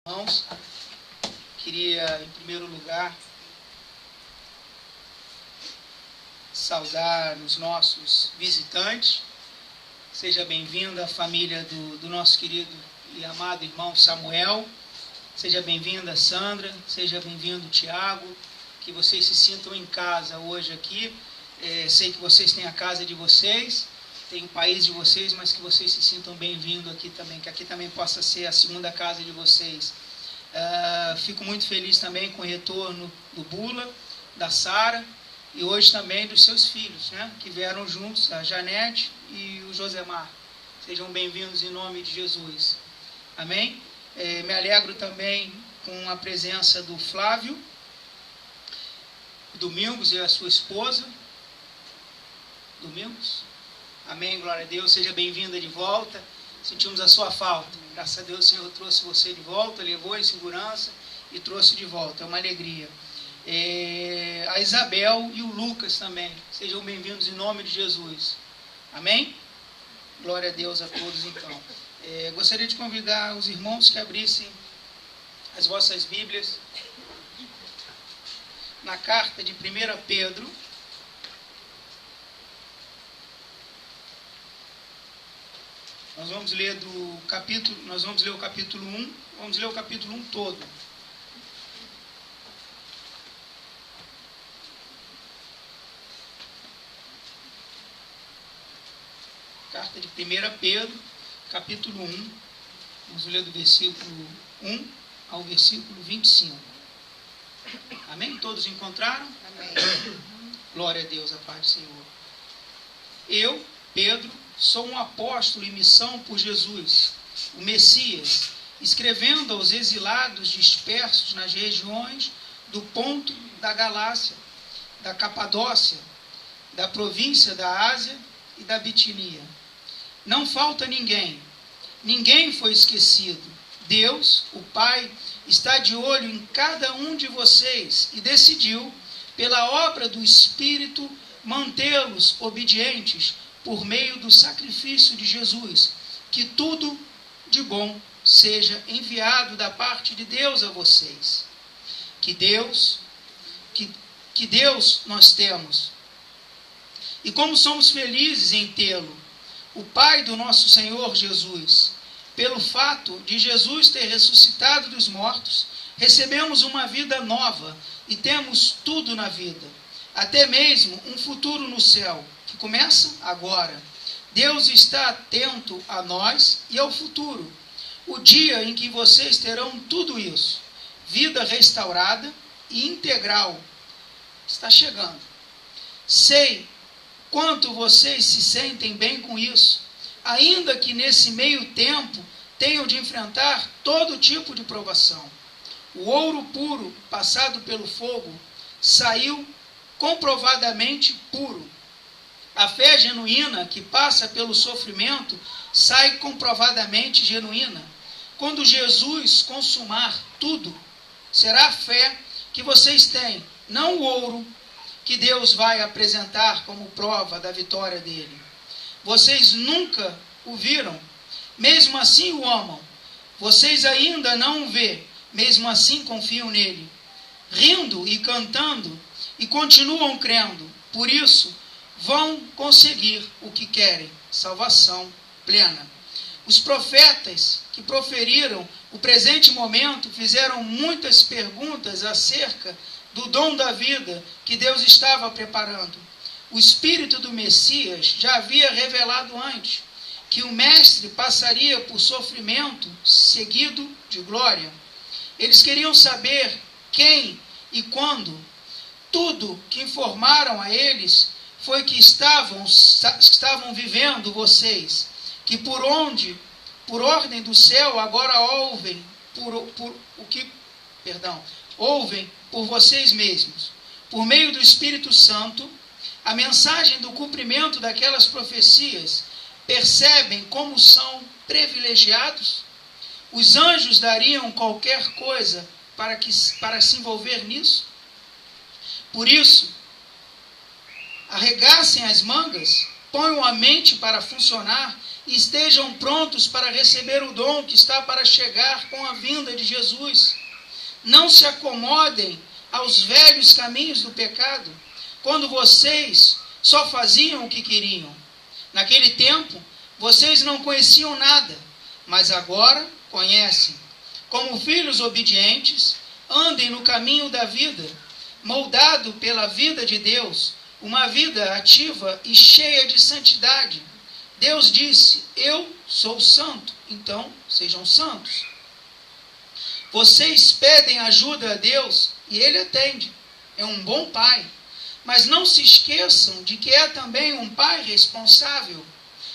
Irmãos, queria em primeiro lugar saudar os nossos visitantes. Seja bem-vinda a família do nosso querido e amado irmão Samuel. Seja bem-vinda Sandra, seja bem-vindo Tiago. Que vocês se sintam em casa hoje aqui. Sei que vocês têm a casa de vocês, tem o país de vocês, mas que vocês se sintam bem-vindos aqui também, que aqui também possa ser a segunda casa de vocês. Fico muito feliz também com o retorno do Bula, da Sara e hoje também dos seus filhos, né, que vieram juntos, a Janete e o Josemar. Sejam bem-vindos em nome de Jesus. Amém? Me alegro também com a presença do Flávio Domingos e a sua esposa. Domingos? Amém, glória a Deus, seja bem-vinda de volta. Sentimos a sua falta. Graças a Deus o Senhor trouxe você de volta, levou em segurança e trouxe de volta. É uma alegria. A Isabel e o Lucas também. Sejam bem-vindos em nome de Jesus. Amém? Glória a Deus a todos então. Gostaria de convidar os irmãos que abrissem as vossas Bíblias na carta de 1 Pedro. Nós vamos ler o capítulo 1, vamos ler o capítulo 1 todo. Carta de 1 Pedro, capítulo 1, vamos ler do versículo 1 ao versículo 25. Amém? Todos encontraram? Amém. Glória a Deus, a paz do Senhor. Eu, Pedro, sou um apóstolo em missão por Jesus, o Messias, escrevendo aos exilados dispersos nas regiões do Ponto, da Galácia, da Capadócia, da província da Ásia e da Bitinia. Não falta ninguém foi esquecido. Deus, o Pai, está de olho em cada um de vocês e decidiu, pela obra do Espírito, mantê-los obedientes por meio do sacrifício de Jesus, que tudo de bom seja enviado da parte de Deus a vocês. Que Deus nós temos. E como somos felizes em tê-lo, o Pai do nosso Senhor Jesus. Pelo fato de Jesus ter ressuscitado dos mortos, recebemos uma vida nova e temos tudo na vida, até mesmo um futuro no céu, que começa agora. Deus está atento a nós e ao futuro, o dia em que vocês terão tudo isso. Vida restaurada e integral está chegando. Sei quanto vocês se sentem bem com isso, ainda que nesse meio tempo tenham de enfrentar todo tipo de provação. O ouro puro, passado pelo fogo, saiu comprovadamente puro. A fé genuína, que passa pelo sofrimento, sai comprovadamente genuína. Quando Jesus consumar tudo, será a fé que vocês têm, não o ouro que Deus vai apresentar como prova da vitória dele. Vocês nunca o viram, mesmo assim o amam. Vocês ainda não o vê, mesmo assim confiam nele. Rindo e cantando, e continuam crendo. Por isso, vão conseguir o que querem, salvação plena. Os profetas que proferiram o presente momento fizeram muitas perguntas acerca do dom da vida que Deus estava preparando. O Espírito do Messias já havia revelado antes que o Mestre passaria por sofrimento seguido de glória. Eles queriam saber quem e quando. Tudo que informaram a eles foi que estavam vivendo vocês, que por ordem do céu agora ouvem por vocês mesmos. Por meio do Espírito Santo, a mensagem do cumprimento daquelas profecias. Percebem como são privilegiados? Os anjos dariam qualquer coisa para se envolver nisso? Por isso, arregassem as mangas, ponham a mente para funcionar e estejam prontos para receber o dom que está para chegar com a vinda de Jesus. Não se acomodem aos velhos caminhos do pecado, quando vocês só faziam o que queriam. Naquele tempo, vocês não conheciam nada, mas agora conhecem. Como filhos obedientes, andem no caminho da vida, moldado pela vida de Deus, uma vida ativa e cheia de santidade. Deus disse: eu sou santo, então sejam santos. Vocês pedem ajuda a Deus e Ele atende. É um bom Pai. Mas não se esqueçam de que é também um Pai responsável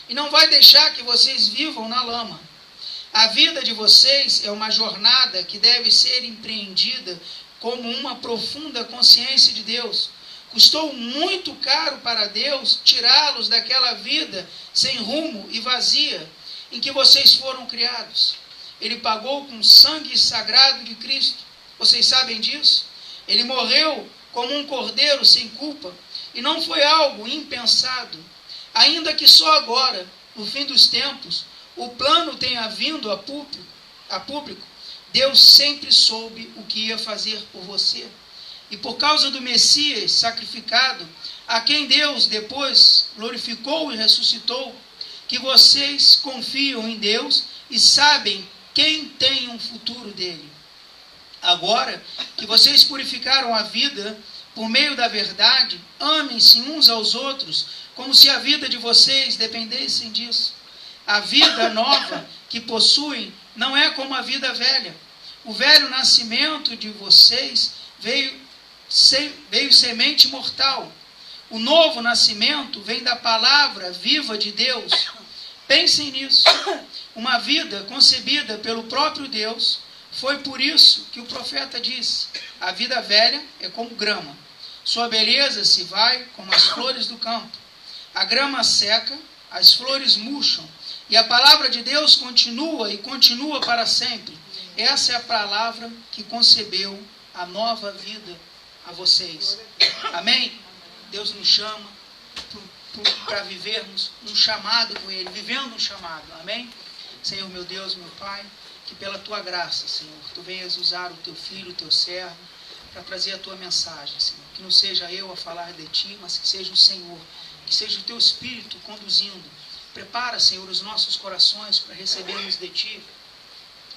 e não vai deixar que vocês vivam na lama. A vida de vocês é uma jornada que deve ser empreendida como uma profunda consciência de Deus. Custou muito caro para Deus tirá-los daquela vida sem rumo e vazia em que vocês foram criados. Ele pagou com o sangue sagrado de Cristo. Vocês sabem disso? Ele morreu como um cordeiro sem culpa e não foi algo impensado. Ainda que só agora, no fim dos tempos, o plano tenha vindo a público, Deus sempre soube o que ia fazer por você. E por causa do Messias sacrificado, a quem Deus depois glorificou e ressuscitou, que vocês confiam em Deus e sabem quem tem um futuro dele. Agora que vocês purificaram a vida por meio da verdade, amem-se uns aos outros, como se a vida de vocês dependesse disso. A vida nova que possuem não é como a vida velha. O velho nascimento de vocês veio semente mortal. O novo nascimento vem da palavra viva de Deus. Pensem nisso. Uma vida concebida pelo próprio Deus. Foi por isso que o profeta disse: a vida velha é como grama. Sua beleza se vai como as flores do campo. A grama seca, as flores murcham. E a palavra de Deus continua e continua para sempre. Essa é a palavra que concebeu a nova vida a vocês. Amém? Deus nos chama para vivermos um chamado com Ele, vivendo um chamado. Amém? Senhor, meu Deus, meu Pai, que pela Tua graça, Senhor, Tu venhas usar o Teu Filho, o Teu servo, para trazer a Tua mensagem, Senhor. Que não seja eu a falar de Ti, mas que seja o Senhor, que seja o Teu Espírito conduzindo. Prepara, Senhor, os nossos corações para recebermos de Ti.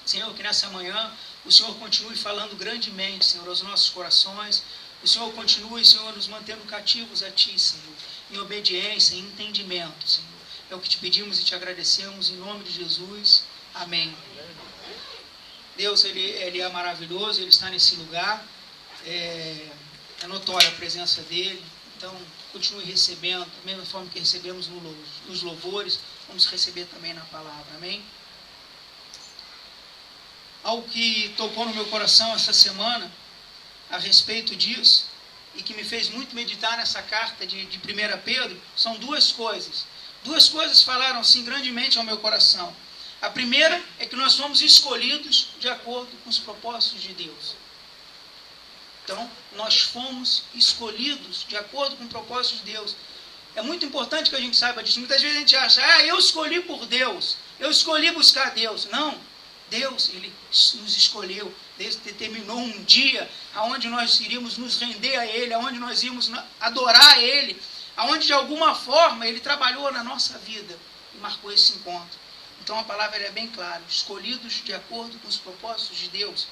Senhor, que nessa manhã o Senhor continue falando grandemente, Senhor, aos nossos corações. O Senhor continue, Senhor, nos mantendo cativos a Ti, Senhor, em obediência, em entendimento, Senhor. É o que Te pedimos e Te agradecemos em nome de Jesus. Amém. Deus, Ele é maravilhoso, Ele está nesse lugar. É notória a presença dEle. Então, continue recebendo, da mesma forma que recebemos nos louvores, vamos receber também na palavra. Amém? Algo que tocou no meu coração essa semana, a respeito disso, e que me fez muito meditar nessa carta de 1 Pedro, são duas coisas. Duas coisas falaram assim grandemente ao meu coração. A primeira é que nós fomos escolhidos de acordo com os propósitos de Deus. Então, nós fomos escolhidos de acordo com o propósito de Deus. É muito importante que a gente saiba disso. Muitas vezes a gente acha: eu escolhi por Deus, eu escolhi buscar Deus. Não, Deus, Ele nos escolheu. Deus determinou um dia onde nós iríamos nos render a Ele, onde nós íamos adorar a Ele, onde de alguma forma Ele trabalhou na nossa vida e marcou esse encontro. Então a palavra é bem clara: escolhidos de acordo com os propósitos de Deus.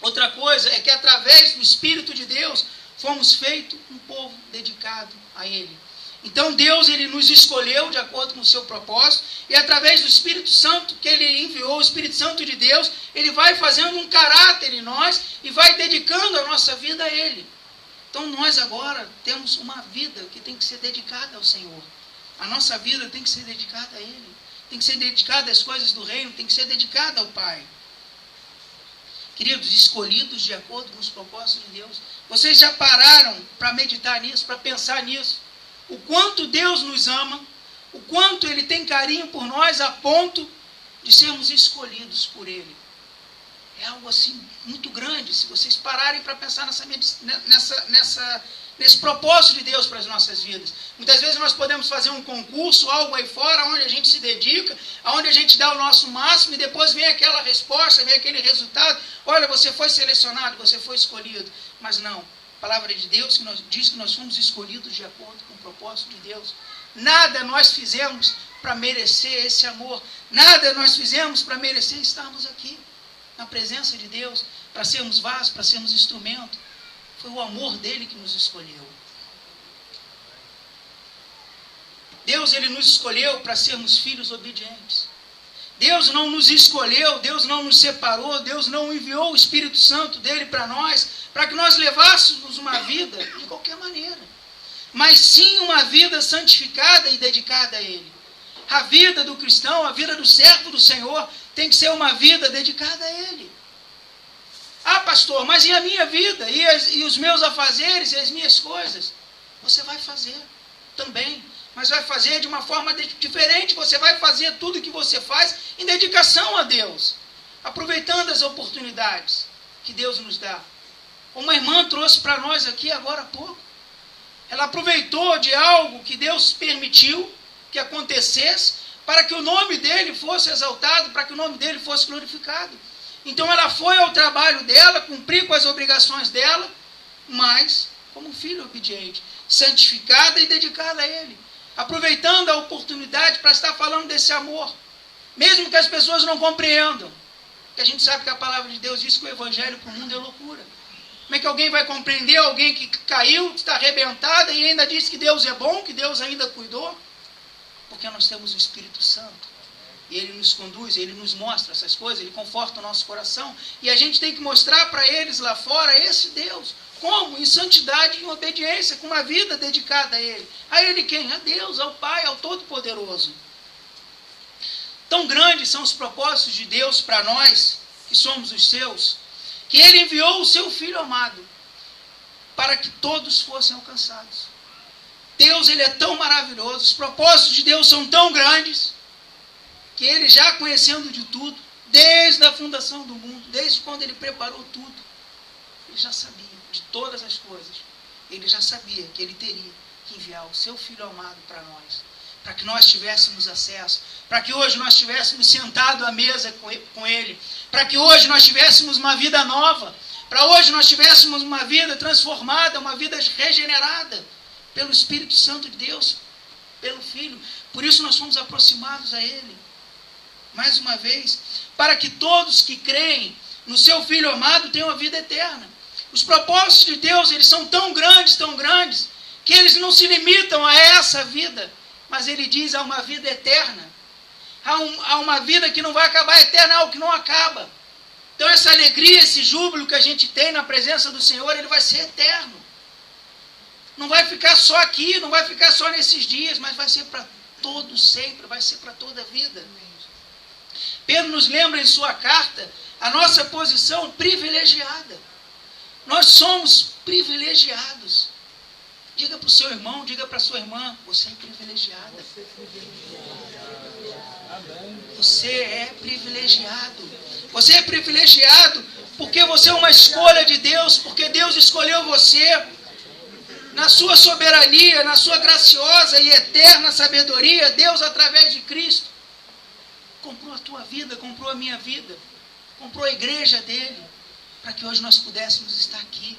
Outra coisa é que através do Espírito de Deus fomos feitos um povo dedicado a Ele. Então Deus, Ele nos escolheu de acordo com o seu propósito, e através do Espírito Santo que Ele enviou, o Espírito Santo de Deus, Ele vai fazendo um caráter em nós e vai dedicando a nossa vida a Ele. Então nós agora temos uma vida que tem que ser dedicada ao Senhor. A nossa vida tem que ser dedicada a Ele. Tem que ser dedicada às coisas do reino, tem que ser dedicada ao Pai. Queridos, escolhidos de acordo com os propósitos de Deus. Vocês já pararam para meditar nisso, para pensar nisso? O quanto Deus nos ama, o quanto Ele tem carinho por nós a ponto de sermos escolhidos por Ele. É algo assim muito grande. Se vocês pararem para pensar nesse propósito de Deus para as nossas vidas. Muitas vezes nós podemos fazer um concurso, algo aí fora, onde a gente se dedica, onde a gente dá o nosso máximo, e depois vem aquela resposta, vem aquele resultado. Olha, você foi selecionado, você foi escolhido. Mas não, a palavra de Deus diz que nós fomos escolhidos de acordo com o propósito de Deus. Nada nós fizemos para merecer esse amor. Nada nós fizemos para merecer estarmos aqui, na presença de Deus, para sermos vasos, para sermos instrumento. Foi o amor dele que nos escolheu. Deus, ele nos escolheu para sermos filhos obedientes. Deus não nos escolheu, Deus não nos separou, Deus não enviou o Espírito Santo dele para nós, para que nós levássemos uma vida de qualquer maneira, mas sim uma vida santificada e dedicada a ele. A vida do cristão, a vida do servo do Senhor, tem que ser uma vida dedicada a ele. Ah, pastor, mas e a minha vida? E os meus afazeres e as minhas coisas? Você vai fazer também, mas vai fazer de uma forma diferente. Você vai fazer tudo o que você faz em dedicação a Deus, aproveitando as oportunidades que Deus nos dá. Uma irmã trouxe para nós aqui agora há pouco. Ela aproveitou de algo que Deus permitiu que acontecesse, para que o nome dele fosse exaltado, para que o nome dele fosse glorificado. Então ela foi ao trabalho dela, cumprir com as obrigações dela, mas como filho obediente, santificada e dedicada a ele, aproveitando a oportunidade para estar falando desse amor, mesmo que as pessoas não compreendam, porque a gente sabe que a palavra de Deus diz que o evangelho para o mundo é loucura. Como é que alguém vai compreender alguém que caiu, que está arrebentada e ainda diz que Deus é bom, que Deus ainda cuidou? Porque nós temos o Espírito Santo. E ele nos conduz, ele nos mostra essas coisas, ele conforta o nosso coração. E a gente tem que mostrar para eles lá fora esse Deus. Como? Em santidade e em obediência, com uma vida dedicada a ele. A ele quem? A Deus, ao Pai, ao Todo-Poderoso. Tão grandes são os propósitos de Deus para nós, que somos os seus, que ele enviou o seu Filho amado, para que todos fossem alcançados. Deus, ele é tão maravilhoso, os propósitos de Deus são tão grandes, que ele, já conhecendo de tudo, desde a fundação do mundo, desde quando ele preparou tudo, ele já sabia de todas as coisas. Ele já sabia que ele teria que enviar o seu Filho amado para nós, para que nós tivéssemos acesso, para que hoje nós estivéssemos sentados à mesa com ele, para que hoje nós tivéssemos uma vida nova, para hoje nós tivéssemos uma vida transformada, uma vida regenerada pelo Espírito Santo de Deus, pelo Filho. Por isso nós fomos aproximados a ele. Mais uma vez, para que todos que creem no seu Filho amado tenham a vida eterna. Os propósitos de Deus, eles são tão grandes, que eles não se limitam a essa vida, mas ele diz a uma vida eterna, a uma vida que não vai acabar, eterna, algo que não acaba. Então essa alegria, esse júbilo que a gente tem na presença do Senhor, ele vai ser eterno. Não vai ficar só aqui, não vai ficar só nesses dias, mas vai ser para todo sempre, vai ser para toda a vida. Pedro nos lembra em sua carta a nossa posição privilegiada. Nós somos privilegiados. Diga para o seu irmão, diga para a sua irmã, você é privilegiada. Você é privilegiado. Você é privilegiado porque você é uma escolha de Deus, porque Deus escolheu você na sua soberania, na sua graciosa e eterna sabedoria. Deus, através de Cristo, comprou a tua vida, comprou a minha vida, comprou a igreja dele, para que hoje nós pudéssemos estar aqui,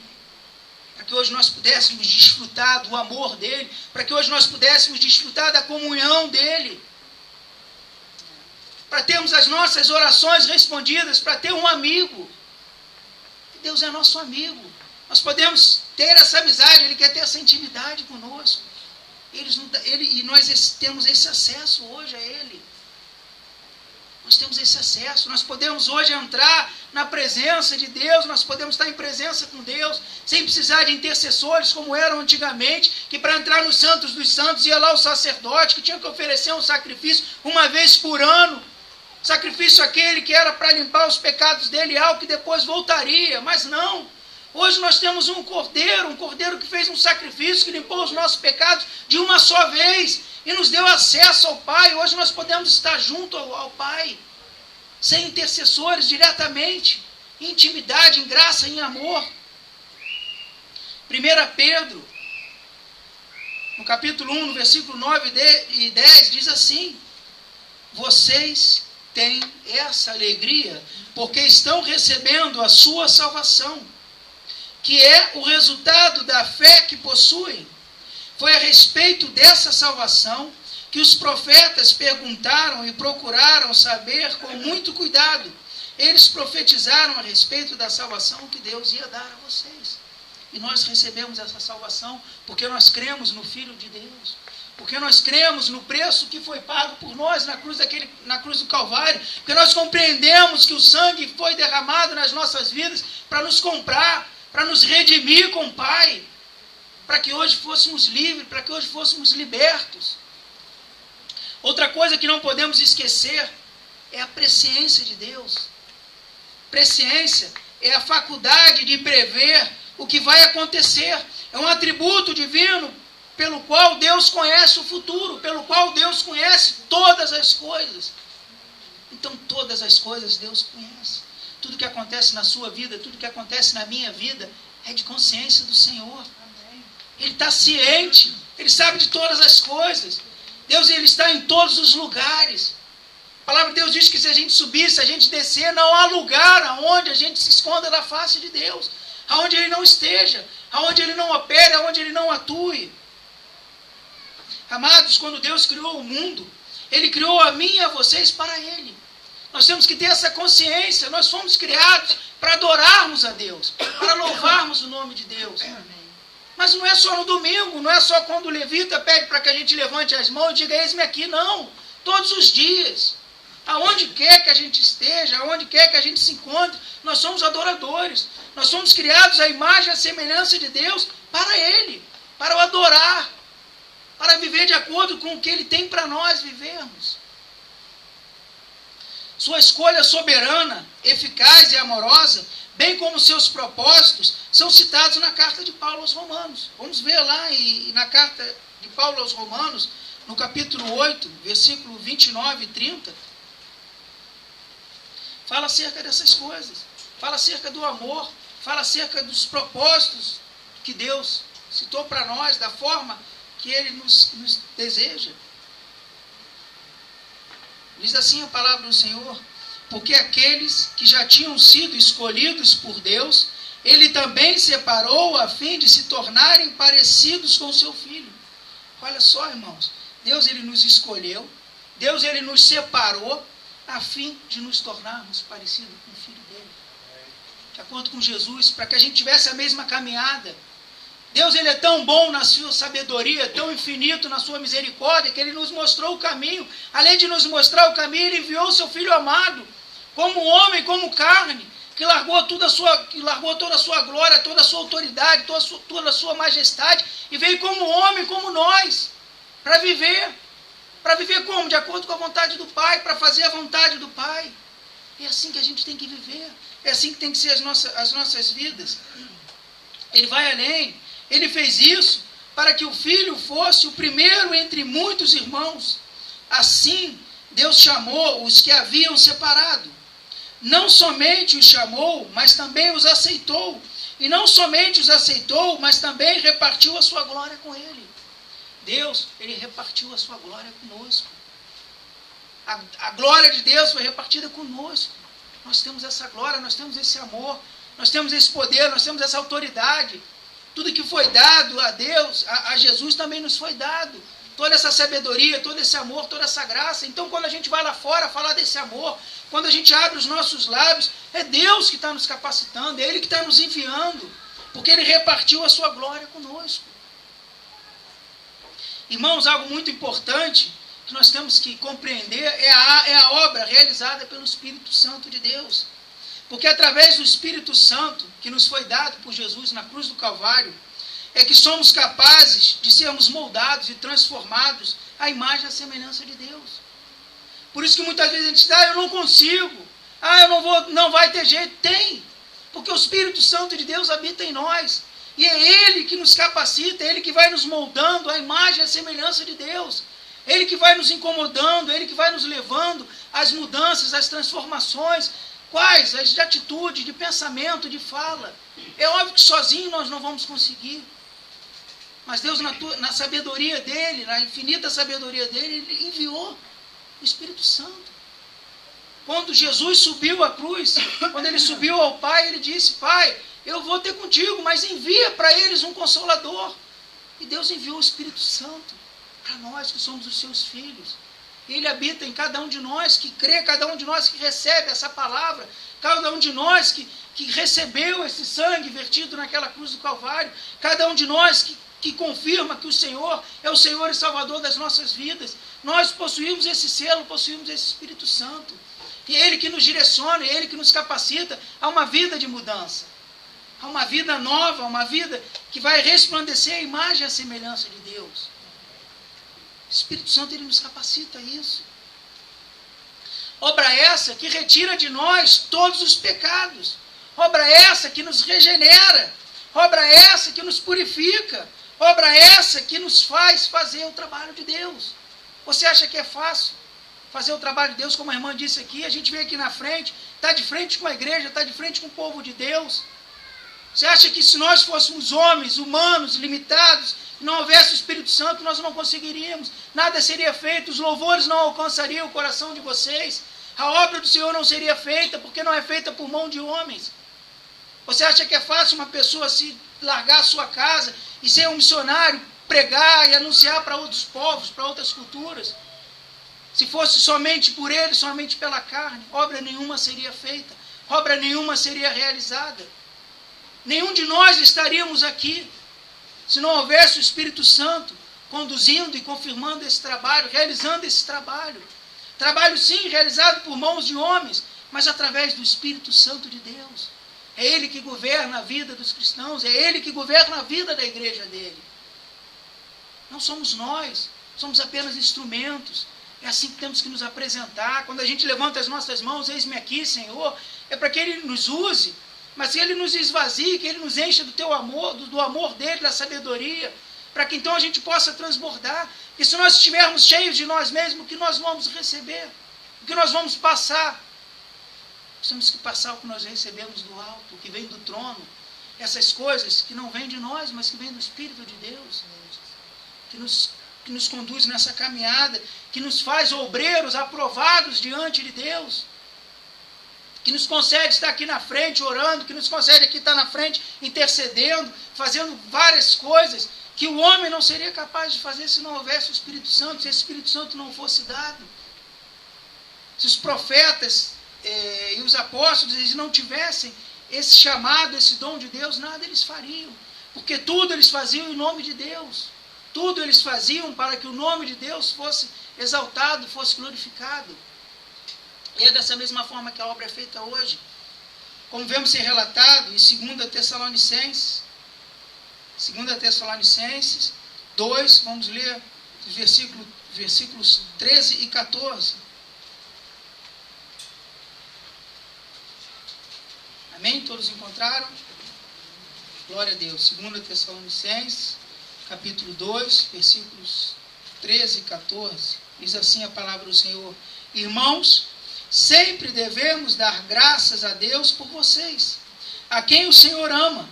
para que hoje nós pudéssemos desfrutar do amor dele, para que hoje nós pudéssemos desfrutar da comunhão dele, para termos as nossas orações respondidas, para ter um amigo. Deus é nosso amigo. Nós podemos ter essa amizade, ele quer ter essa intimidade conosco. E nós temos esse acesso hoje a ele. Nós temos esse acesso, nós podemos hoje entrar na presença de Deus, nós podemos estar em presença com Deus, sem precisar de intercessores como eram antigamente, que para entrar nos santos dos santos ia lá o sacerdote, que tinha que oferecer um sacrifício uma vez por ano, sacrifício aquele que era para limpar os pecados dele, algo que depois voltaria, mas não. Hoje nós temos um cordeiro que fez um sacrifício, que limpou os nossos pecados de uma só vez, e nos deu acesso ao Pai. Hoje nós podemos estar junto ao Pai, sem intercessores, diretamente, em intimidade, em graça, em amor. 1 Pedro, no capítulo 1, no versículo 9 e 10, diz assim: vocês têm essa alegria porque estão recebendo a sua salvação, que é o resultado da fé que possuem. Foi a respeito dessa salvação que os profetas perguntaram e procuraram saber com muito cuidado. Eles profetizaram a respeito da salvação que Deus ia dar a vocês. E nós recebemos essa salvação porque nós cremos no Filho de Deus. Porque nós cremos no preço que foi pago por nós na cruz do Calvário. Porque nós compreendemos que o sangue foi derramado nas nossas vidas para nos comprar, para nos redimir com o Pai. Para que hoje fôssemos livres, para que hoje fôssemos libertos. Outra coisa que não podemos esquecer é a presciência de Deus. Presciência é a faculdade de prever o que vai acontecer. É um atributo divino pelo qual Deus conhece o futuro, pelo qual Deus conhece todas as coisas. Então todas as coisas Deus conhece. Tudo que acontece na sua vida, tudo que acontece na minha vida, é de consciência do Senhor. Ele está ciente, Ele sabe de todas as coisas. Deus, Ele está em todos os lugares. A palavra de Deus diz que se a gente subir, se a gente descer, não há lugar aonde a gente se esconda da face de Deus. Aonde Ele não esteja, aonde Ele não opere, aonde Ele não atue. Amados, quando Deus criou o mundo, Ele criou a mim e a vocês para Ele. Nós temos que ter essa consciência. Nós fomos criados para adorarmos a Deus, para louvarmos o nome de Deus. Mas não é só no domingo, não é só quando o levita pede para que a gente levante as mãos e diga: eis-me aqui, não. Todos os dias. Aonde quer que a gente esteja, aonde quer que a gente se encontre, nós somos adoradores. Nós somos criados à imagem e à semelhança de Deus para Ele, para o adorar, para viver de acordo com o que Ele tem para nós vivermos. Sua escolha soberana, eficaz e amorosa, bem como seus propósitos, são citados na carta de Paulo aos Romanos. Vamos ver lá na carta de Paulo aos Romanos, no capítulo 8, versículo 29 e 30. Fala acerca dessas coisas. Fala acerca do amor. Fala acerca dos propósitos que Deus citou para nós, da forma que Ele nos deseja. Diz assim a palavra do Senhor: porque aqueles que já tinham sido escolhidos por Deus, Ele também separou a fim de se tornarem parecidos com o seu Filho. Olha só, irmãos, Deus, Ele nos escolheu, Deus, Ele nos separou a fim de nos tornarmos parecidos com o Filho dEle. De acordo com Jesus, para que a gente tivesse a mesma caminhada. Deus, Ele é tão bom na sua sabedoria, tão infinito na sua misericórdia, que Ele nos mostrou o caminho. Além de nos mostrar o caminho, Ele enviou o seu Filho amado, como homem, como carne, que largou toda a sua glória, toda a sua autoridade, toda a sua majestade, e veio como homem, como nós, para viver. Para viver como? De acordo com a vontade do Pai, para fazer a vontade do Pai. É assim que a gente tem que viver. É assim que tem que ser as nossas vidas. Ele vai além. Ele fez isso para que o Filho fosse o primeiro entre muitos irmãos. Assim, Deus chamou os que haviam separado. Não somente os chamou, mas também os aceitou. E não somente os aceitou, mas também repartiu a sua glória com Ele. Deus, Ele repartiu a sua glória conosco. A glória de Deus foi repartida conosco. Nós temos essa glória, nós temos esse amor, nós temos esse poder, nós temos essa autoridade. Tudo que foi dado a Deus, a Jesus também nos foi dado. Toda essa sabedoria, todo esse amor, toda essa graça. Então, quando a gente vai lá fora falar desse amor, quando a gente abre os nossos lábios, é Deus que está nos capacitando, é Ele que está nos enviando, porque Ele repartiu a sua glória conosco. Irmãos, algo muito importante que nós temos que compreender é a obra realizada pelo Espírito Santo de Deus. Porque através do Espírito Santo, que nos foi dado por Jesus na cruz do Calvário, é que somos capazes de sermos moldados e transformados à imagem e à semelhança de Deus. Por isso que muitas vezes a gente diz: eu não consigo, eu não vou, não vai ter jeito. Tem, porque o Espírito Santo de Deus habita em nós. E é Ele que nos capacita, é Ele que vai nos moldando à imagem e à semelhança de Deus. É Ele que vai nos incomodando, é Ele que vai nos levando às mudanças, às transformações. Quais? As de atitude, de pensamento, de fala. É óbvio que sozinho nós não vamos conseguir. Mas Deus, na sabedoria dele, na infinita sabedoria dele, ele enviou o Espírito Santo. Quando Jesus subiu à cruz, quando ele subiu ao Pai, ele disse: Pai, eu vou ter contigo, mas envia para eles um Consolador. E Deus enviou o Espírito Santo para nós que somos os seus filhos. Ele habita em cada um de nós que crê, cada um de nós que recebe essa palavra, cada um de nós que recebeu esse sangue vertido naquela cruz do Calvário, cada um de nós que confirma que o Senhor é o Senhor e Salvador das nossas vidas. Nós possuímos esse selo, possuímos esse Espírito Santo. E é Ele que nos direciona, é Ele que nos capacita a uma vida de mudança, a uma vida nova, a uma vida que vai resplandecer a imagem e a semelhança de Deus. O Espírito Santo, ele nos capacita a isso. Obra essa que retira de nós todos os pecados. Obra essa que nos regenera. Obra essa que nos purifica. Obra essa que nos faz fazer o trabalho de Deus. Você acha que é fácil fazer o trabalho de Deus? Como a irmã disse aqui, a gente vem aqui na frente, está de frente com a igreja, está de frente com o povo de Deus. Você acha que se nós fôssemos homens, humanos, limitados, e não houvesse o Espírito Santo, nós não conseguiríamos, nada seria feito, os louvores não alcançariam o coração de vocês, a obra do Senhor não seria feita, porque não é feita por mão de homens. Você acha que é fácil uma pessoa se largar a sua casa e ser um missionário, pregar e anunciar para outros povos, para outras culturas? Se fosse somente por ele, somente pela carne, obra nenhuma seria feita, obra nenhuma seria realizada. Nenhum de nós estaríamos aqui se não houvesse o Espírito Santo conduzindo e confirmando esse trabalho, realizando esse trabalho. Trabalho, sim, realizado por mãos de homens, mas através do Espírito Santo de Deus. É Ele que governa a vida dos cristãos, é Ele que governa a vida da igreja dele. Não somos nós, somos apenas instrumentos. É assim que temos que nos apresentar. Quando a gente levanta as nossas mãos, eis-me aqui, Senhor, é para que Ele nos use, mas que Ele nos esvazie, que Ele nos encha do teu amor, do amor dEle, da sabedoria, para que então a gente possa transbordar. Porque se nós estivermos cheios de nós mesmos, o que nós vamos receber? O que nós vamos passar? Nós temos que passar o que nós recebemos do alto, o que vem do trono. Essas coisas que não vêm de nós, mas que vêm do Espírito de Deus, que nos conduz nessa caminhada, que nos faz obreiros aprovados diante de Deus, que nos concede estar aqui na frente orando, que nos concede aqui estar na frente intercedendo, fazendo várias coisas que o homem não seria capaz de fazer se não houvesse o Espírito Santo, se esse Espírito Santo não fosse dado. Se os profetas e os apóstolos eles não tivessem esse chamado, esse dom de Deus, nada eles fariam, porque tudo eles faziam em nome de Deus. Tudo eles faziam para que o nome de Deus fosse exaltado, fosse glorificado. E é dessa mesma forma que a obra é feita hoje. Como vemos ser relatado em 2 Tessalonicenses 2, vamos ler os versículos 13 e 14. Amém? Todos encontraram? Glória a Deus. 2 Tessalonicenses, capítulo 2, versículos 13 e 14. Diz assim a palavra do Senhor: Irmãos, sempre devemos dar graças a Deus por vocês, a quem o Senhor ama,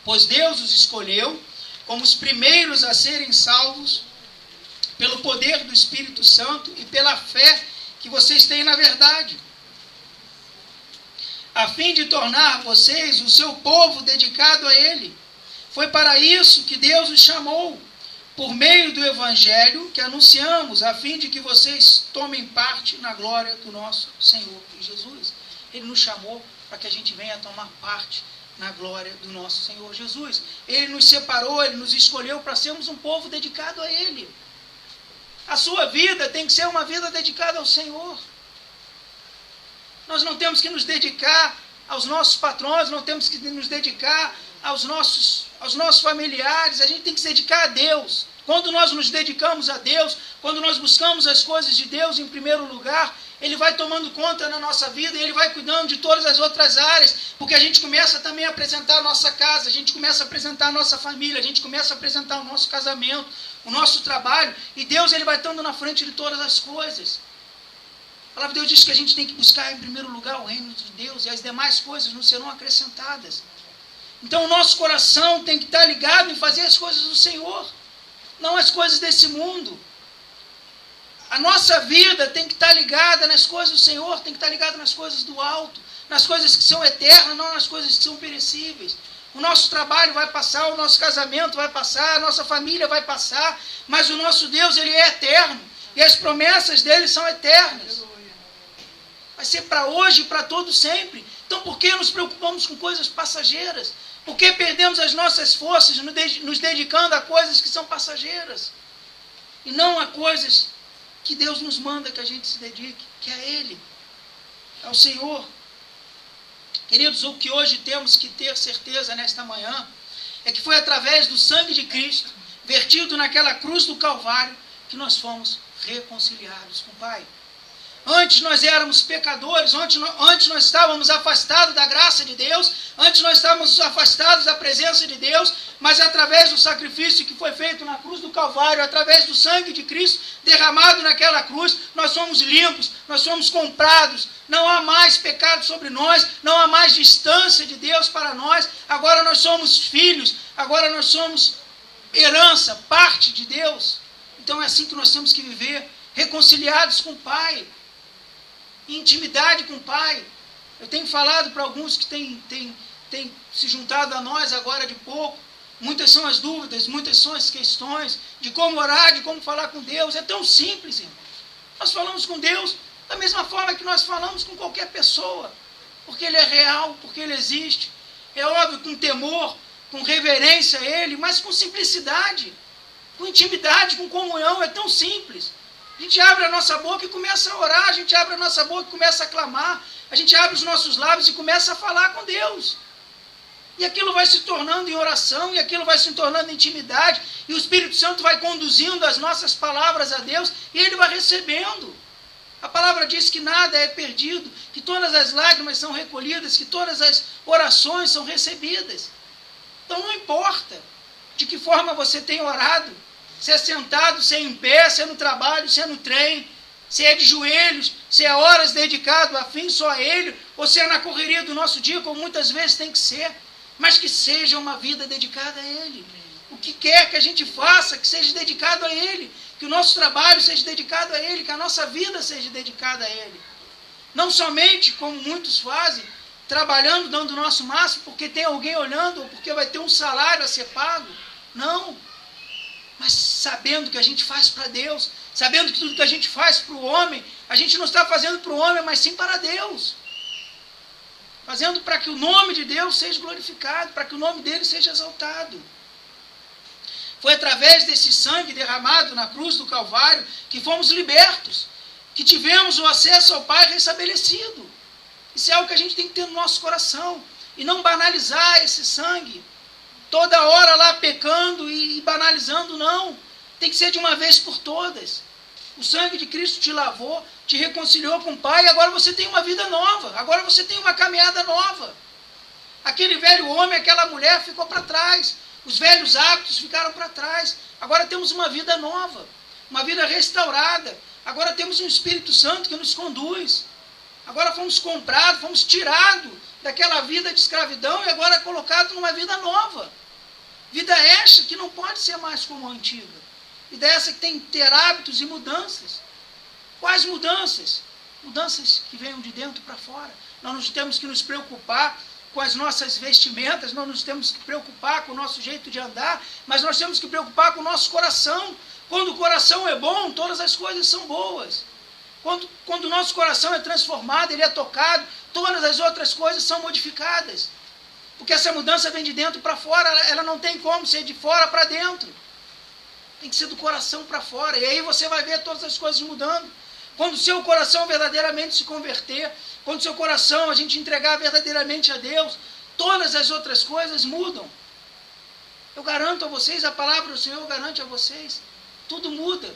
pois Deus os escolheu como os primeiros a serem salvos pelo poder do Espírito Santo e pela fé que vocês têm na verdade, a fim de tornar vocês o seu povo dedicado a Ele. Foi para isso que Deus os chamou, por meio do Evangelho que anunciamos, a fim de que vocês tomem parte na glória do nosso Senhor Jesus. Ele nos chamou para que a gente venha tomar parte na glória do nosso Senhor Jesus. Ele nos separou, Ele nos escolheu para sermos um povo dedicado a Ele. A sua vida tem que ser uma vida dedicada ao Senhor. Nós não temos que nos dedicar aos nossos patrões, não temos que nos dedicar aos nossos familiares, a gente tem que se dedicar a Deus. Quando nós nos dedicamos a Deus, quando nós buscamos as coisas de Deus em primeiro lugar, Ele vai tomando conta na nossa vida e Ele vai cuidando de todas as outras áreas, porque a gente começa também a apresentar a nossa casa, a gente começa a apresentar a nossa família, a gente começa a apresentar o nosso casamento, o nosso trabalho, e Deus Ele vai estando na frente de todas as coisas. A palavra de Deus diz que a gente tem que buscar em primeiro lugar o reino de Deus, e as demais coisas não serão acrescentadas. Então o nosso coração tem que estar ligado em fazer as coisas do Senhor, não as coisas desse mundo. A nossa vida tem que estar ligada nas coisas do Senhor, tem que estar ligada nas coisas do alto, nas coisas que são eternas, não nas coisas que são perecíveis. O nosso trabalho vai passar, o nosso casamento vai passar, a nossa família vai passar, mas o nosso Deus, Ele é eterno, e as promessas dEle são eternas. Vai ser para hoje e para todo sempre. Então por que nos preocupamos com coisas passageiras? Por que perdemos as nossas forças nos dedicando a coisas que são passageiras? E não a coisas que Deus nos manda que a gente se dedique, que é Ele, é o Senhor. Queridos, o que hoje temos que ter certeza nesta manhã é que foi através do sangue de Cristo, vertido naquela cruz do Calvário, que nós fomos reconciliados com o Pai. Antes nós éramos pecadores, antes nós estávamos afastados da graça de Deus, antes nós estávamos afastados da presença de Deus, mas através do sacrifício que foi feito na cruz do Calvário, através do sangue de Cristo derramado naquela cruz, nós somos limpos, nós somos comprados, não há mais pecado sobre nós, não há mais distância de Deus para nós, agora nós somos filhos, agora nós somos herança, parte de Deus. Então é assim que nós temos que viver, reconciliados com o Pai, em intimidade com o Pai. Eu tenho falado para alguns que têm se juntado a nós agora de pouco. Muitas são as dúvidas, muitas são as questões de como orar, de como falar com Deus. É tão simples, irmãos. Nós falamos com Deus da mesma forma que nós falamos com qualquer pessoa, porque Ele é real, porque Ele existe. É óbvio, com temor, com reverência a Ele, mas com simplicidade, com intimidade, com comunhão. É tão simples. A gente abre a nossa boca e começa a orar, a gente abre a nossa boca e começa a clamar, a gente abre os nossos lábios e começa a falar com Deus. E aquilo vai se tornando em oração, e aquilo vai se tornando em intimidade, e o Espírito Santo vai conduzindo as nossas palavras a Deus, e Ele vai recebendo. A palavra diz que nada é perdido, que todas as lágrimas são recolhidas, que todas as orações são recebidas. Então não importa de que forma você tem orado, se é sentado, se é em pé, se é no trabalho, se é no trem, se é de joelhos, se é horas dedicado a fim só a Ele, ou se é na correria do nosso dia, como muitas vezes tem que ser, mas que seja uma vida dedicada a Ele. O que quer que a gente faça, que seja dedicado a Ele, que o nosso trabalho seja dedicado a Ele, que a nossa vida seja dedicada a Ele. Não somente, como muitos fazem, trabalhando, dando o nosso máximo, porque tem alguém olhando, ou porque vai ter um salário a ser pago. Não. Mas sabendo que a gente faz para Deus, sabendo que tudo que a gente faz para o homem, a gente não está fazendo para o homem, mas sim para Deus. Fazendo para que o nome de Deus seja glorificado, para que o nome dele seja exaltado. Foi através desse sangue derramado na cruz do Calvário que fomos libertos, que tivemos o acesso ao Pai restabelecido. Isso é algo que a gente tem que ter no nosso coração, e não banalizar esse sangue. Toda hora lá pecando e banalizando, não. Tem que ser de uma vez por todas. O sangue de Cristo te lavou, te reconciliou com o Pai, e agora você tem uma vida nova, agora você tem uma caminhada nova. Aquele velho homem, aquela mulher ficou para trás, os velhos hábitos ficaram para trás, agora temos uma vida nova, uma vida restaurada, agora temos um Espírito Santo que nos conduz, agora fomos comprados, fomos tirados daquela vida de escravidão e agora colocados numa vida nova. Vida esta que não pode ser mais como a antiga. Vida essa que tem que ter hábitos e mudanças. Quais mudanças? Mudanças que venham de dentro para fora. Nós não temos que nos preocupar com as nossas vestimentas, nós nos temos que preocupar com o nosso jeito de andar, mas nós temos que preocupar com o nosso coração. Quando o coração é bom, todas as coisas são boas. Quando o nosso coração é transformado, ele é tocado, todas as outras coisas são modificadas. Porque essa mudança vem de dentro para fora, ela não tem como ser de fora para dentro. Tem que ser do coração para fora, e aí você vai ver todas as coisas mudando. Quando o seu coração verdadeiramente se converter, quando o seu coração a gente entregar verdadeiramente a Deus, todas as outras coisas mudam. Eu garanto a vocês, a palavra do Senhor garante a vocês, tudo muda,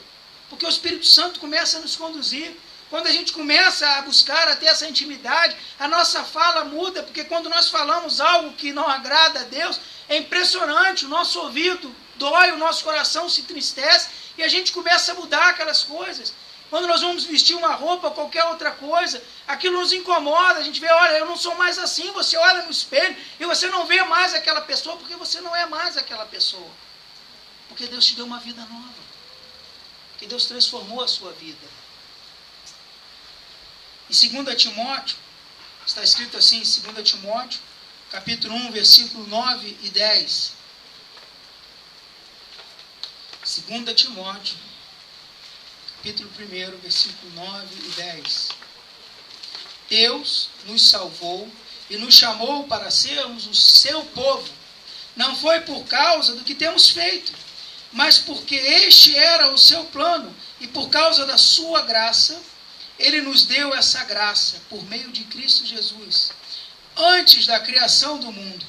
porque o Espírito Santo começa a nos conduzir. Quando a gente começa a buscar, a ter essa intimidade, a nossa fala muda, porque quando nós falamos algo que não agrada a Deus, é impressionante, o nosso ouvido dói, o nosso coração se entristece, e a gente começa a mudar aquelas coisas. Quando nós vamos vestir uma roupa, qualquer outra coisa, aquilo nos incomoda. A gente vê, olha, eu não sou mais assim. Você olha no espelho e você não vê mais aquela pessoa, porque você não é mais aquela pessoa. Porque Deus te deu uma vida nova. Porque Deus transformou a sua vida. Em 2 Timóteo, está escrito assim em 2 Timóteo, capítulo 1, versículo 9 e 10. 2 Timóteo, capítulo 1, versículo 9 e 10. Deus nos salvou e nos chamou para sermos o seu povo. Não foi por causa do que temos feito, mas porque este era o seu plano, e por causa da sua graça, Ele nos deu essa graça por meio de Cristo Jesus, antes da criação do mundo.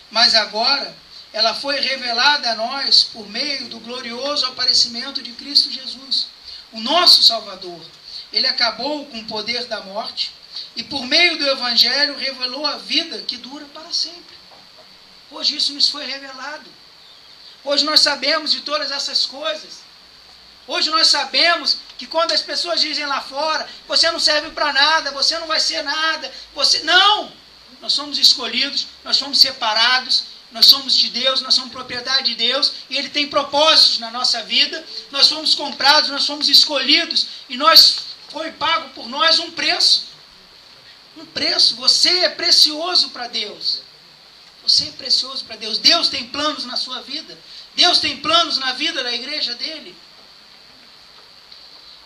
Mas agora ela foi revelada a nós por meio do glorioso aparecimento de Cristo Jesus, o nosso Salvador. Ele acabou com o poder da morte e por meio do Evangelho revelou a vida que dura para sempre. Hoje isso nos foi revelado. Hoje nós sabemos de todas essas coisas. Hoje nós sabemos que quando as pessoas dizem lá fora, você não serve para nada, você não vai ser nada, não! Nós somos escolhidos, nós somos separados, nós somos de Deus, nós somos propriedade de Deus, e Ele tem propósitos na nossa vida. Nós fomos comprados, nós fomos escolhidos, e foi pago por nós um preço. Um preço. Você é precioso para Deus. Você é precioso para Deus. Deus tem planos na sua vida. Deus tem planos na vida da igreja dele.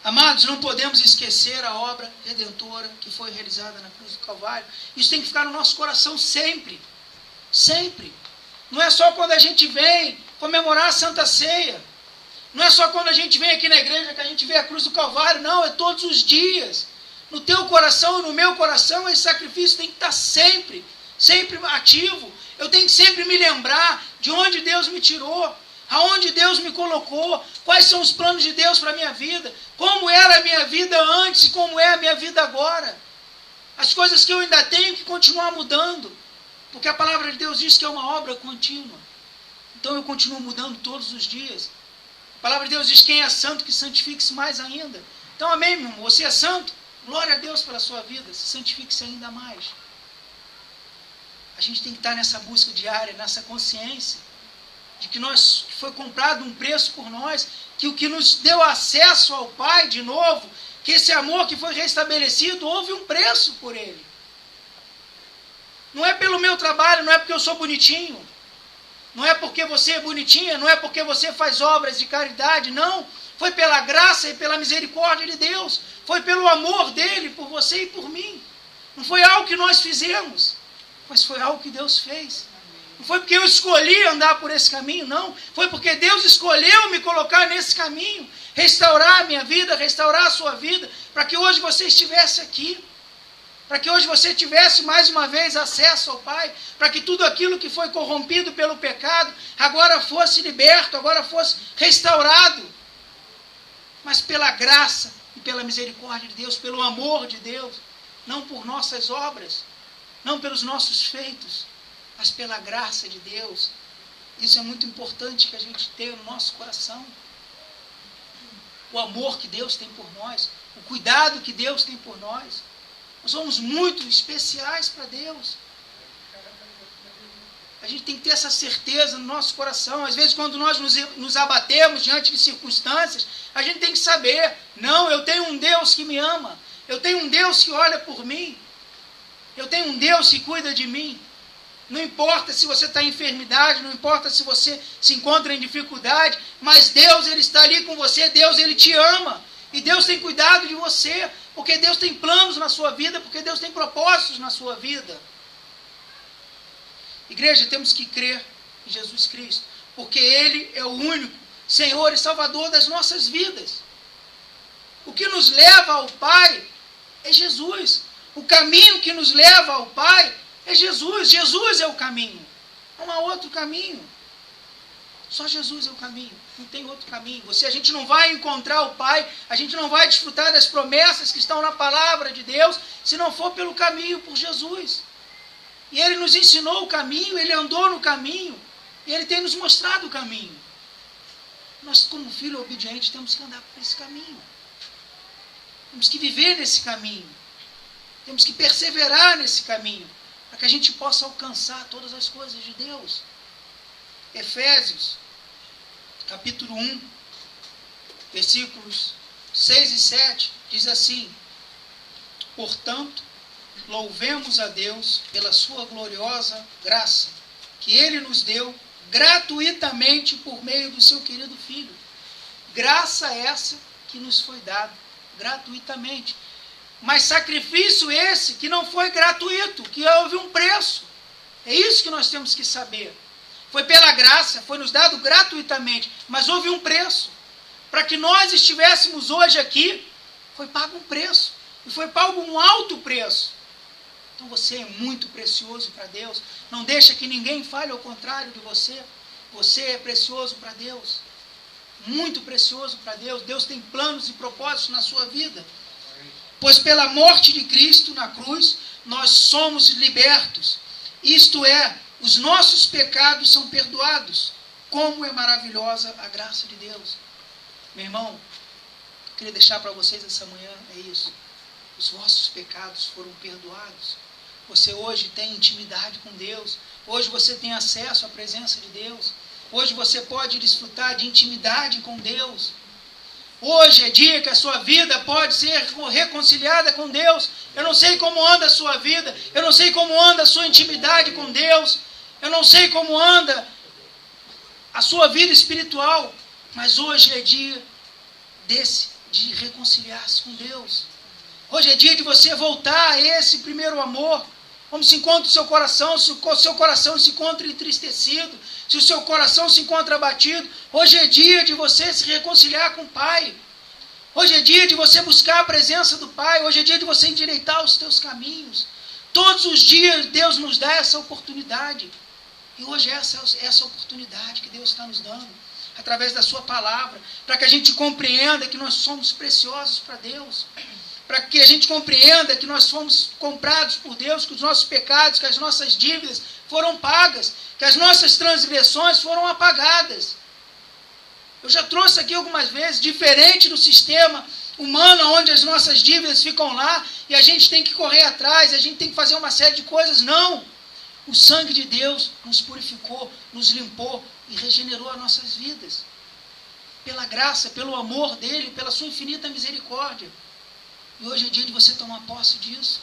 Amados, não podemos esquecer a obra redentora que foi realizada na cruz do Calvário. Isso tem que ficar no nosso coração sempre. Sempre. Não é só quando a gente vem comemorar a Santa Ceia. Não é só quando a gente vem aqui na igreja que a gente vê a cruz do Calvário. Não, é todos os dias. No teu coração e no meu coração, esse sacrifício tem que estar sempre, sempre ativo. Eu tenho que sempre me lembrar de onde Deus me tirou, aonde Deus me colocou, quais são os planos de Deus para a minha vida, como era a minha vida antes e como é a minha vida agora. As coisas que eu ainda tenho que continuar mudando, porque a palavra de Deus diz que é uma obra contínua. Então eu continuo mudando todos os dias. A palavra de Deus diz: quem é santo, que santifique-se mais ainda. Então, amém, meu irmão? Você é santo? Glória a Deus pela sua vida. Se santifique-se ainda mais. A gente tem que estar nessa busca diária, nessa consciência de que foi comprado um preço por nós, que o que nos deu acesso ao Pai de novo, que esse amor que foi restabelecido, houve um preço por ele. Não é pelo meu trabalho, não é porque eu sou bonitinho, não é porque você é bonitinha, não é porque você faz obras de caridade, não. Foi pela graça e pela misericórdia de Deus, foi pelo amor dele por você e por mim. Não foi algo que nós fizemos, mas foi algo que Deus fez. Não foi porque eu escolhi andar por esse caminho, não. Foi porque Deus escolheu me colocar nesse caminho, restaurar a minha vida, restaurar a sua vida, para que hoje você estivesse aqui, para que hoje você tivesse mais uma vez acesso ao Pai, para que tudo aquilo que foi corrompido pelo pecado agora fosse liberto, agora fosse restaurado. Mas pela graça e pela misericórdia de Deus, pelo amor de Deus, não por nossas obras, não pelos nossos feitos, mas pela graça de Deus. Isso é muito importante que a gente tenha no nosso coração. O amor que Deus tem por nós, o cuidado que Deus tem por nós. Nós somos muito especiais para Deus. A gente tem que ter essa certeza no nosso coração. Às vezes, quando nós nos abatemos diante de circunstâncias, a gente tem que saber: não, eu tenho um Deus que me ama, eu tenho um Deus que olha por mim, eu tenho um Deus que cuida de mim. Não importa se você está em enfermidade, não importa se você se encontra em dificuldade, mas Deus, Ele está ali com você, Deus, Ele te ama, e Deus tem cuidado de você, porque Deus tem planos na sua vida, porque Deus tem propósitos na sua vida. Igreja, temos que crer em Jesus Cristo, porque Ele é o único Senhor e Salvador das nossas vidas. O que nos leva ao Pai é Jesus. O caminho que nos leva ao Pai é Jesus. Jesus é o caminho. Não há outro caminho. Só Jesus é o caminho. Não tem outro caminho. A gente não vai encontrar o Pai, a gente não vai desfrutar das promessas que estão na palavra de Deus, se não for pelo caminho, por Jesus. E Ele nos ensinou o caminho, Ele andou no caminho, e Ele tem nos mostrado o caminho. Nós, como filho obediente, temos que andar por esse caminho. Temos que viver nesse caminho. Temos que perseverar nesse caminho, para que a gente possa alcançar todas as coisas de Deus. Efésios, capítulo 1, versículos 6 e 7, diz assim: portanto, louvemos a Deus pela sua gloriosa graça, que Ele nos deu gratuitamente por meio do seu querido Filho. Graça essa que nos foi dada gratuitamente. Mas sacrifício esse que não foi gratuito, que houve um preço. É isso que nós temos que saber. Foi pela graça, foi nos dado gratuitamente, mas houve um preço. Para que nós estivéssemos hoje aqui, foi pago um preço. E foi pago um alto preço. Então você é muito precioso para Deus. Não deixa que ninguém fale ao contrário de você. Você é precioso para Deus. Muito precioso para Deus. Deus tem planos e propósitos na sua vida. Pois pela morte de Cristo na cruz, nós somos libertos. Isto é, os nossos pecados são perdoados. Como é maravilhosa a graça de Deus. Meu irmão, eu queria deixar para vocês essa manhã, é isso. Os vossos pecados foram perdoados. Você hoje tem intimidade com Deus. Hoje você tem acesso à presença de Deus. Hoje você pode desfrutar de intimidade com Deus. Hoje é dia que a sua vida pode ser reconciliada com Deus. Eu não sei como anda a sua vida. Eu não sei como anda a sua intimidade com Deus. Eu não sei como anda a sua vida espiritual. Mas hoje é dia de reconciliar-se com Deus. Hoje é dia de você voltar a esse primeiro amor. Como se encontra o seu coração, se o seu coração se encontra entristecido, se o seu coração se encontra abatido. Hoje é dia de você se reconciliar com o Pai. Hoje é dia de você buscar a presença do Pai. Hoje é dia de você endireitar os teus caminhos. Todos os dias Deus nos dá essa oportunidade. E hoje essa oportunidade que Deus está nos dando, através da sua palavra, para que a gente compreenda que nós somos preciosos para Deus. Para que a gente compreenda que nós fomos comprados por Deus, que os nossos pecados, que as nossas dívidas foram pagas, que as nossas transgressões foram apagadas. Eu já trouxe aqui algumas vezes, diferente do sistema humano, onde as nossas dívidas ficam lá, e a gente tem que correr atrás, a gente tem que fazer uma série de coisas. Não! O sangue de Deus nos purificou, nos limpou e regenerou as nossas vidas. Pela graça, pelo amor dEle, pela sua infinita misericórdia. E hoje é dia de você tomar posse disso.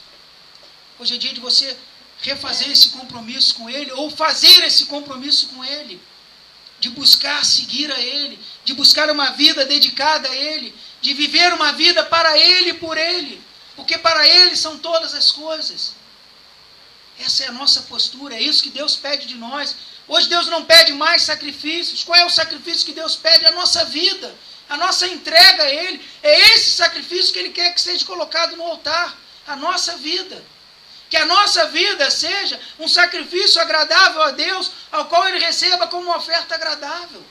Hoje é dia de você refazer esse compromisso com Ele, ou fazer esse compromisso com Ele, de buscar seguir a Ele, de buscar uma vida dedicada a Ele, de viver uma vida para Ele e por Ele, porque para Ele são todas as coisas. Essa é a nossa postura, é isso que Deus pede de nós. Hoje Deus não pede mais sacrifícios. Qual é o sacrifício que Deus pede? A nossa vida. A nossa entrega a Ele, é esse sacrifício que Ele quer que seja colocado no altar, a nossa vida. Que a nossa vida seja um sacrifício agradável a Deus, ao qual Ele receba como uma oferta agradável,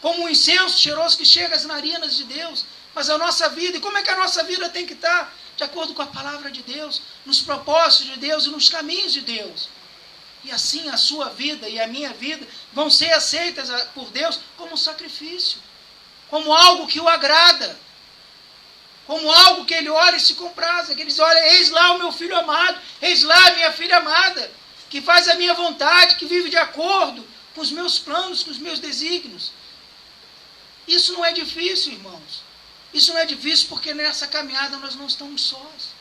como um incenso cheiroso que chega às narinas de Deus. Mas a nossa vida, e como é que a nossa vida tem que estar? De acordo com a palavra de Deus, nos propósitos de Deus e nos caminhos de Deus. E assim a sua vida e a minha vida vão ser aceitas por Deus como um sacrifício. Como algo que o agrada, como algo que Ele olha e se compraza, que Ele diz: olha, eis lá o meu filho amado, eis lá a minha filha amada, que faz a minha vontade, que vive de acordo com os meus planos, com os meus desígnios. Isso não é difícil, irmãos. Isso não é difícil porque nessa caminhada nós não estamos sós.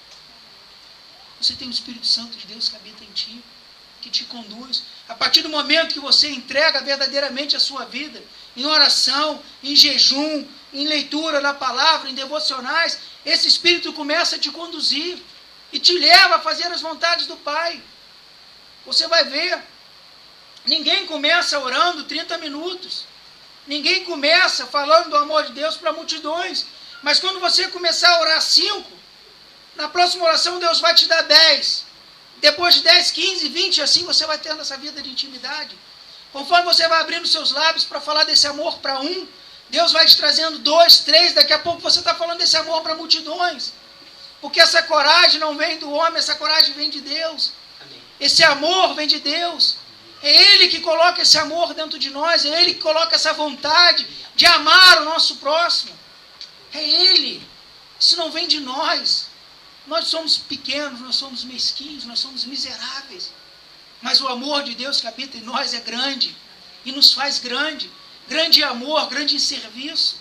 Você tem o Espírito Santo de Deus que habita em ti, que te conduz. A partir do momento que você entrega verdadeiramente a sua vida, em oração, em jejum, em leitura da palavra, em devocionais, esse Espírito começa a te conduzir e te leva a fazer as vontades do Pai. Você vai ver, ninguém começa orando 30 minutos, ninguém começa falando do amor de Deus para multidões, mas quando você começar a orar 5, na próxima oração Deus vai te dar 10, depois de 10, 15, 20, assim você vai tendo essa vida de intimidade. Conforme você vai abrindo seus lábios para falar desse amor para um, Deus vai te trazendo 2, 3, daqui a pouco você está falando desse amor para multidões. Porque essa coragem não vem do homem, essa coragem vem de Deus. Amém. Esse amor vem de Deus. É Ele que coloca esse amor dentro de nós, é Ele que coloca essa vontade de amar o nosso próximo. É Ele. Isso não vem de nós. Nós somos pequenos, nós somos mesquinhos, nós somos miseráveis. Mas o amor de Deus que habita em nós é grande e nos faz grande. Grande em amor, grande em serviço.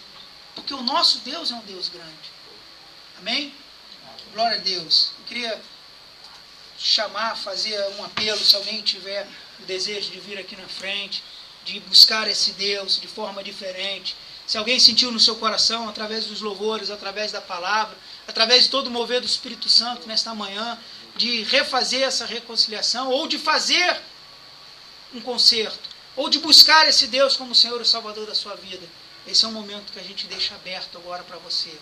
Porque o nosso Deus é um Deus grande. Amém? Glória a Deus. Eu queria fazer um apelo, se alguém tiver o desejo de vir aqui na frente, de buscar esse Deus de forma diferente. Se alguém sentiu no seu coração, através dos louvores, através da palavra, através de todo o mover do Espírito Santo nesta manhã, de refazer essa reconciliação, ou de fazer um concerto, ou de buscar esse Deus como Senhor e Salvador da sua vida. Esse é um momento que a gente deixa aberto agora para você.